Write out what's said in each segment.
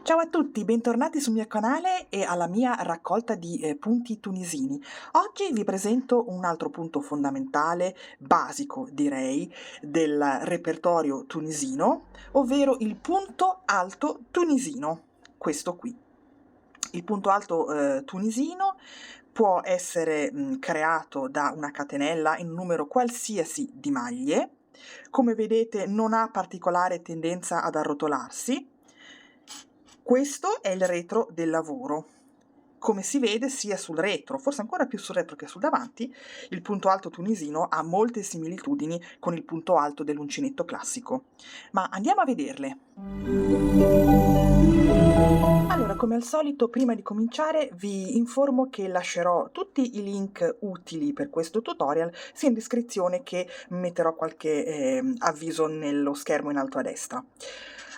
Ciao a tutti, bentornati sul mio canale e alla mia raccolta di punti tunisini. Oggi vi presento un altro punto fondamentale, basico direi, del repertorio tunisino, ovvero il punto alto tunisino, questo qui. Il punto alto tunisino può essere creato da una catenella in un numero qualsiasi di maglie. Come vedete non ha particolare tendenza ad arrotolarsi. Questo è il retro del lavoro. Come si vede sia sul retro, forse ancora più sul retro che sul davanti, il punto alto tunisino ha molte similitudini con il punto alto dell'uncinetto classico. Ma andiamo a vederle. Allora, come al solito, prima di cominciare vi informo che lascerò tutti i link utili per questo tutorial sia in descrizione che metterò qualche avviso nello schermo in alto a destra.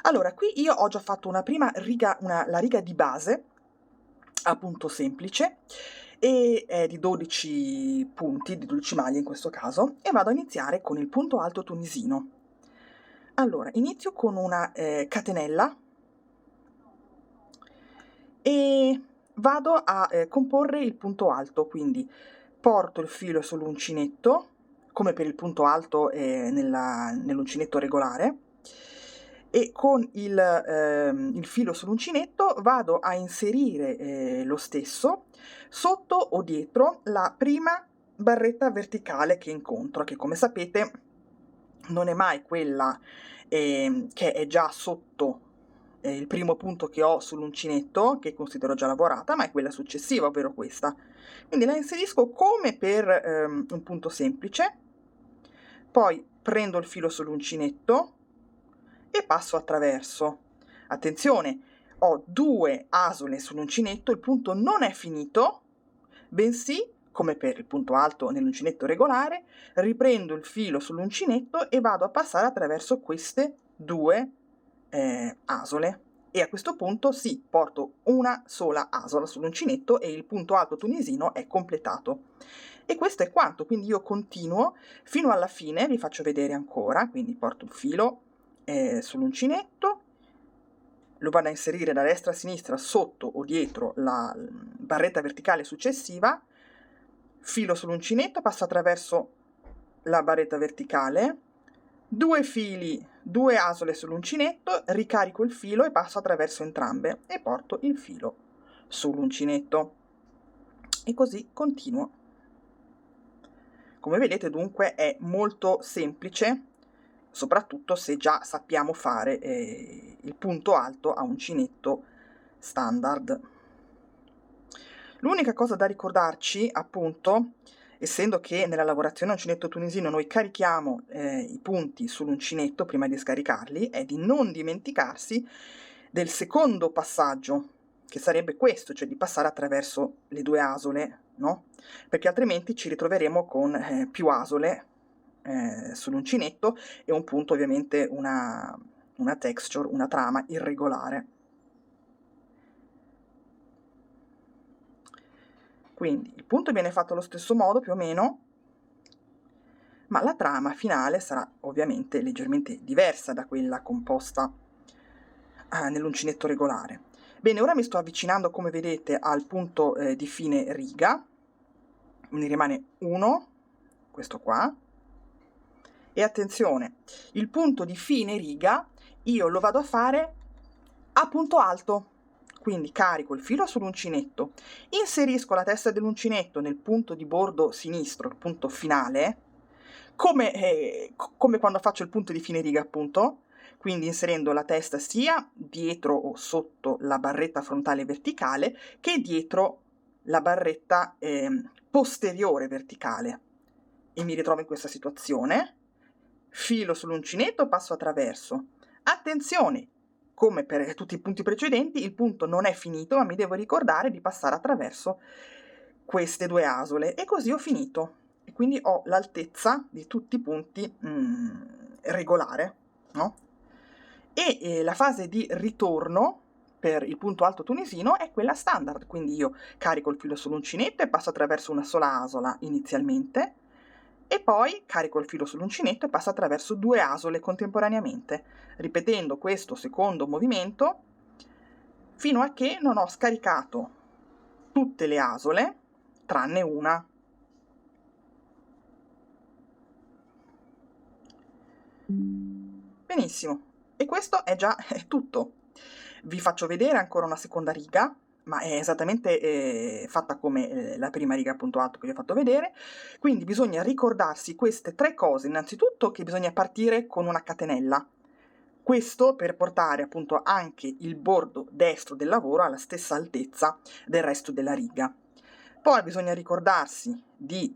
Allora, qui io ho già fatto una prima riga, la riga di base, a punto semplice, e è di 12 punti, di 12 maglie in questo caso, e vado a iniziare con il punto alto tunisino. Allora, inizio con una catenella e vado a comporre il punto alto, quindi porto il filo sull'uncinetto, come per il punto alto nell'uncinetto regolare, e con il filo sull'uncinetto vado a inserire lo stesso sotto o dietro la prima barretta verticale che incontro, che come sapete non è mai quella che è già sotto il primo punto che ho sull'uncinetto, che considero già lavorata, ma è quella successiva, ovvero questa. Quindi la inserisco come per un punto semplice, poi prendo il filo sull'uncinetto e passo attraverso. Attenzione, ho 2 asole sull'uncinetto, il punto non è finito, bensì, come per il punto alto nell'uncinetto regolare, riprendo il filo sull'uncinetto e vado a passare attraverso queste 2 asole. E a questo punto sì, porto una sola asola sull'uncinetto e il punto alto tunisino è completato. E questo è quanto, quindi io continuo fino alla fine, vi faccio vedere ancora, quindi porto il filo sull'uncinetto, lo vado a inserire da destra a sinistra sotto o dietro la barretta verticale successiva, filo sull'uncinetto, passo attraverso la barretta verticale, 2 fili, 2 asole sull'uncinetto, ricarico il filo e passo attraverso entrambe e porto il filo sull'uncinetto e così continuo. Come vedete dunque è molto semplice, soprattutto se già sappiamo fare il punto alto a uncinetto standard. L'unica cosa da ricordarci, appunto, essendo che nella lavorazione a uncinetto tunisino noi carichiamo i punti sull'uncinetto prima di scaricarli, è di non dimenticarsi del secondo passaggio, che sarebbe questo, cioè di passare attraverso le 2 asole, no? Perché altrimenti ci ritroveremo con più asole sull'uncinetto e un punto, ovviamente una texture, una trama irregolare. Quindi il punto viene fatto allo stesso modo più o meno, ma la trama finale sarà ovviamente leggermente diversa da quella composta nell'uncinetto regolare. Bene, ora mi sto avvicinando, come vedete, al punto di fine riga, ne rimane uno, questo qua, e attenzione, il punto di fine riga io lo vado a fare a punto alto, quindi carico il filo sull'uncinetto, inserisco la testa dell'uncinetto nel punto di bordo sinistro, il punto finale, come quando faccio il punto di fine riga appunto, quindi inserendo la testa sia dietro o sotto la barretta frontale verticale che dietro la barretta posteriore verticale, e mi ritrovo in questa situazione, filo sull'uncinetto, passo attraverso. Attenzione, come per tutti i punti precedenti, il punto non è finito, ma mi devo ricordare di passare attraverso queste 2 asole, e così ho finito. E quindi ho l'altezza di tutti i punti regolare, no? E la fase di ritorno per il punto alto tunisino è quella standard, quindi io carico il filo sull'uncinetto e passo attraverso una sola asola inizialmente, e poi carico il filo sull'uncinetto e passo attraverso 2 asole contemporaneamente, ripetendo questo secondo movimento fino a che non ho scaricato tutte le asole tranne una. Benissimo, e questo è già tutto. Vi faccio vedere ancora una seconda riga, ma è esattamente fatta come la prima riga a punto alto che vi ho fatto vedere. Quindi bisogna ricordarsi queste tre cose. Innanzitutto che bisogna partire con una catenella, questo per portare appunto anche il bordo destro del lavoro alla stessa altezza del resto della riga. Poi bisogna ricordarsi di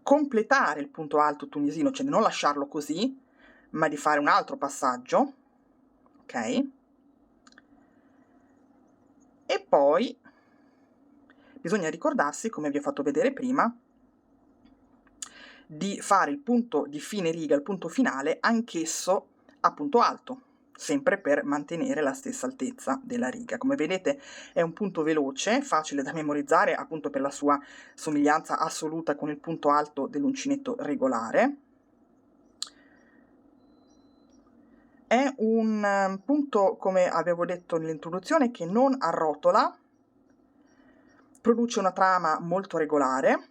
completare il punto alto tunisino, cioè di non lasciarlo così, ma di fare un altro passaggio, ok? E poi bisogna ricordarsi, come vi ho fatto vedere prima, di fare il punto di fine riga, il punto finale, anch'esso a punto alto, sempre per mantenere la stessa altezza della riga. Come vedete è un punto veloce, facile da memorizzare, appunto per la sua somiglianza assoluta con il punto alto dell'uncinetto regolare. È un punto, come avevo detto nell'introduzione, che non arrotola, produce una trama molto regolare.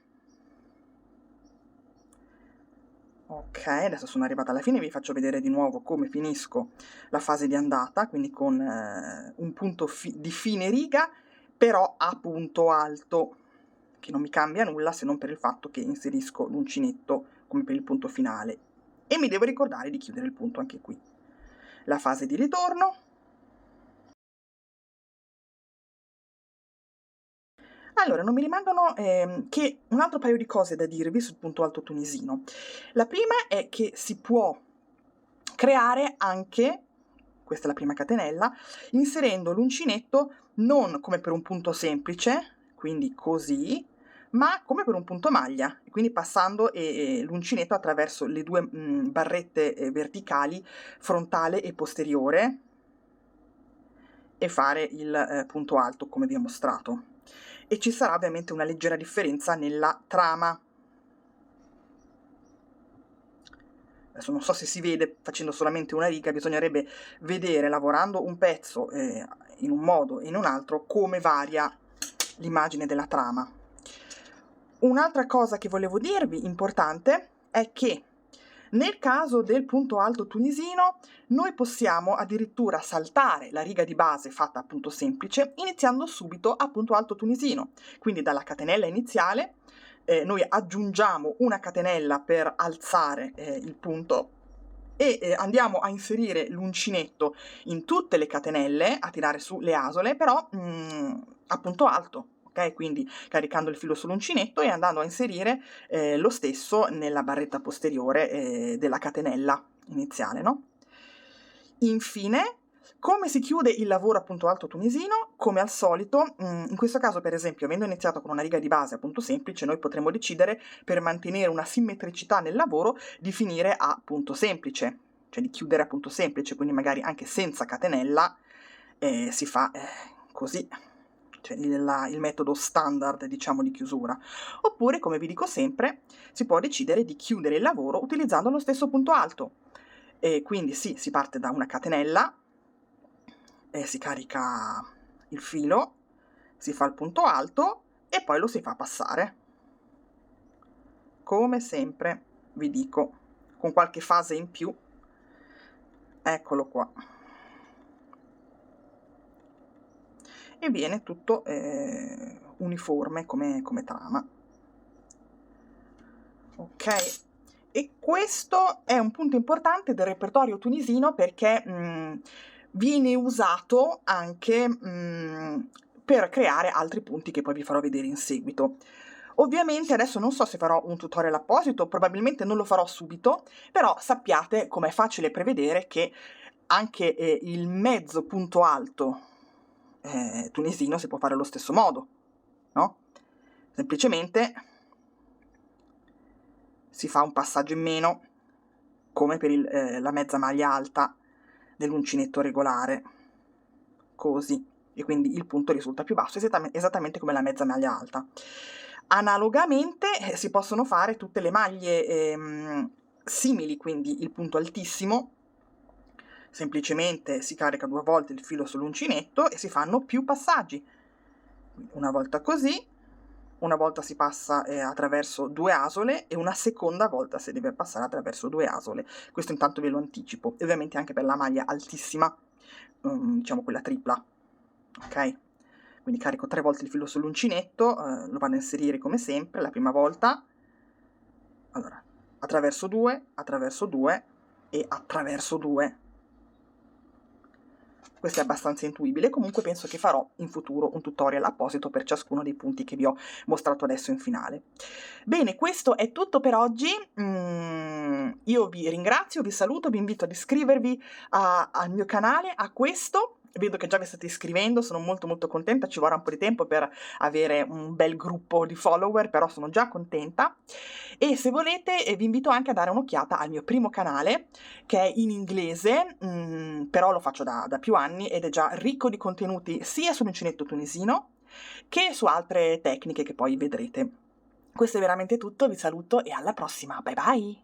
Ok, adesso sono arrivata alla fine, vi faccio vedere di nuovo come finisco la fase di andata, quindi con un punto di fine riga, però a punto alto, che non mi cambia nulla se non per il fatto che inserisco l'uncinetto come per il punto finale. E mi devo ricordare di chiudere il punto anche qui. La fase di ritorno. Allora, non mi rimangono che un altro paio di cose da dirvi sul punto alto tunisino. La prima è che si può creare anche, questa è la prima catenella, inserendo l'uncinetto non come per un punto semplice, quindi così, ma come per un punto maglia, quindi passando l'uncinetto attraverso le due barrette verticali, frontale e posteriore, e fare il punto alto come vi ho mostrato. E ci sarà ovviamente una leggera differenza nella trama. Adesso non so se si vede facendo solamente una riga, bisognerebbe vedere lavorando un pezzo in un modo e in un altro come varia l'immagine della trama. Un'altra cosa che volevo dirvi importante è che nel caso del punto alto tunisino noi possiamo addirittura saltare la riga di base fatta a punto semplice iniziando subito a punto alto tunisino, quindi dalla catenella iniziale noi aggiungiamo una catenella per alzare il punto e andiamo a inserire l'uncinetto in tutte le catenelle, a tirare su le asole, però a punto alto. Okay? Quindi caricando il filo sull'uncinetto e andando a inserire lo stesso nella barretta posteriore della catenella iniziale, no? Infine, come si chiude il lavoro a punto alto tunisino? Come al solito, in questo caso per esempio, avendo iniziato con una riga di base a punto semplice, noi potremmo decidere, per mantenere una simmetricità nel lavoro, di finire a punto semplice, cioè di chiudere a punto semplice, quindi magari anche senza catenella si fa così, cioè il metodo standard, diciamo, di chiusura. Oppure, come vi dico sempre, si può decidere di chiudere il lavoro utilizzando lo stesso punto alto. E quindi sì, si parte da una catenella, si carica il filo, si fa il punto alto e poi lo si fa passare. Come sempre vi dico, con qualche fase in più. Eccolo qua. E viene tutto uniforme come trama. Ok? E questo è un punto importante del repertorio tunisino perché viene usato anche per creare altri punti che poi vi farò vedere in seguito. Ovviamente adesso non so se farò un tutorial apposito, probabilmente non lo farò subito, però sappiate com'è facile prevedere che anche il mezzo punto alto tunisino si può fare allo stesso modo, no? Semplicemente si fa un passaggio in meno, come per la mezza maglia alta dell'uncinetto regolare, così, e quindi il punto risulta più basso, esattamente come la mezza maglia alta. Analogamente si possono fare tutte le maglie simili, quindi il punto altissimo semplicemente si carica 2 volte il filo sull'uncinetto e si fanno più passaggi. Una volta così, una volta si passa attraverso 2 asole e una seconda volta si deve passare attraverso 2 asole. Questo intanto ve lo anticipo, e ovviamente anche per la maglia altissima, diciamo quella tripla, ok? Quindi carico 3 volte il filo sull'uncinetto, lo vado a inserire come sempre, la prima volta, allora, attraverso 2 e attraverso 2. Questo è abbastanza intuibile, comunque penso che farò in futuro un tutorial apposito per ciascuno dei punti che vi ho mostrato adesso in finale. Bene, questo è tutto per oggi. Io vi ringrazio, vi saluto, vi invito ad iscrivervi al mio canale, a questo. Vedo che già vi state iscrivendo, sono molto molto contenta, ci vorrà un po' di tempo per avere un bel gruppo di follower, però sono già contenta. E se volete vi invito anche a dare un'occhiata al mio primo canale, che è in inglese, però lo faccio da più anni ed è già ricco di contenuti sia sull'uncinetto tunisino che su altre tecniche che poi vedrete. Questo è veramente tutto, vi saluto e alla prossima, bye bye!